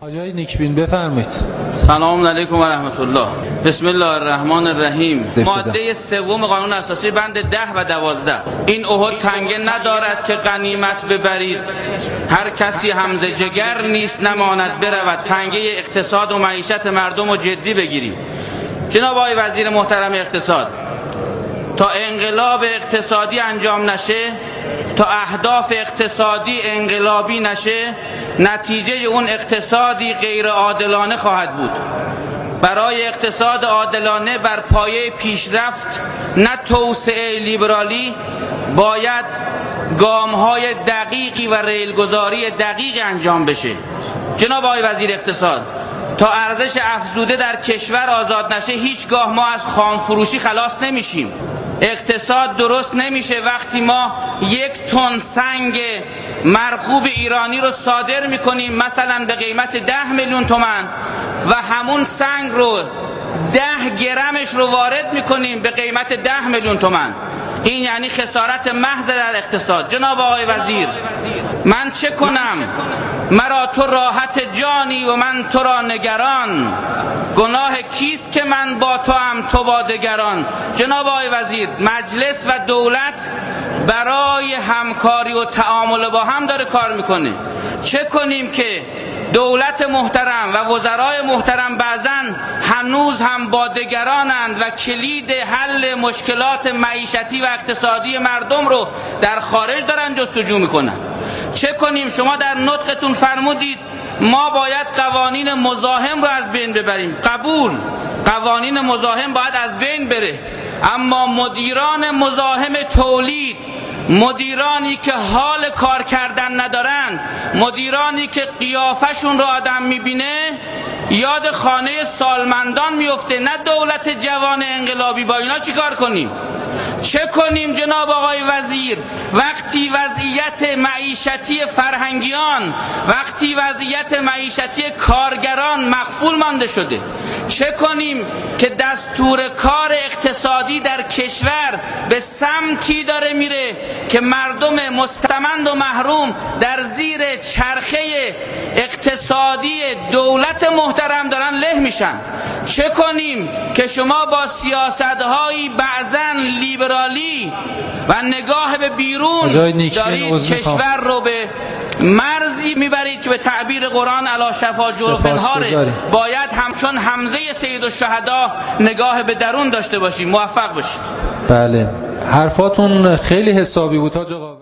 آقای نیکبین بفرمایید. سلام علیکم و رحمت الله. بسم الله الرحمن الرحیم. ماده سوم قانون اساسی بند 10 و 12. این احد تنگه ندارد که غنیمت ببرید، هر کسی همزه جگر نیست نماند برود. تنگه اقتصاد و معیشت مردم رو جدی بگیریم. جناب آقای وزیر محترم اقتصاد، تا انقلاب اقتصادی انجام نشه، تا اهداف اقتصادی انقلابی نشه، نتیجه اون اقتصادی غیر عادلانه خواهد بود. برای اقتصاد عادلانه بر پایه پیشرفت نه توسعه لیبرالی باید گام‌های دقیقی و ریلگذاری دقیقی انجام بشه. جناب آقای وزیر اقتصاد، تا ارزش افزوده در کشور آزاد نشه هیچگاه ما از خامفروشی خلاص نمیشیم. اقتصاد درست نمیشه وقتی ما 1 تن سنگ مرغوب ایرانی رو صادر میکنیم مثلا به قیمت 10 میلیون تومان و همون سنگ رو 10 گرمش رو وارد میکنیم به قیمت 10 میلیون تومان. این یعنی خسارت محض در اقتصاد. جناب آقای وزیر، من چه کنم؟ مرا تو راحت جانی و من تو را نگران، گناه کیست که من با تو هم تو با دگران. جناب آقای وزیر، مجلس و دولت برای همکاری و تعامل با هم داره کار میکنه. چه کنیم که دولت محترم و وزرای محترم بعضن هنوز هم با دگرانند و کلید حل مشکلات معیشتی و اقتصادی مردم رو در خارج دارن جستجو میکنن؟ چه کنیم؟ شما در نطقتون فرمودید ما باید قوانین مزاحم رو از بین ببریم. قبول، قوانین مزاحم باید از بین بره، اما مدیران مزاحم تولید، مدیرانی که حال کار کردن ندارن، مدیرانی که قیافشون رو آدم میبینه یاد خانه سالمندان میفته، نه دولت جوان انقلابی. با اینا چی کار کنیم؟ چه کنیم جناب آقای وزیر وقتی وضعیت معیشتی فرهنگیان، وقتی وضعیت معیشتی کارگران مقفول مانده شده؟ چه کنیم که دستور کار اقتصادی در کشور به سمتی داره میره که مردم مستمند و محروم در زیر چرخه اقتصادی دولت محترم دارن له میشن؟ چه کنیم که شما با سیاست‌هایی بعضن لیبرالی و نگاه به بیرون دارید کشور رو به مرزی میبرید که به تعبیر قرآن علی شفا جرف النار باید همچون حمزه سید الشهدا نگاه به درون داشته باشیم. موفق باشید. بله، حرفاتون خیلی حسابی بود حاج آقا.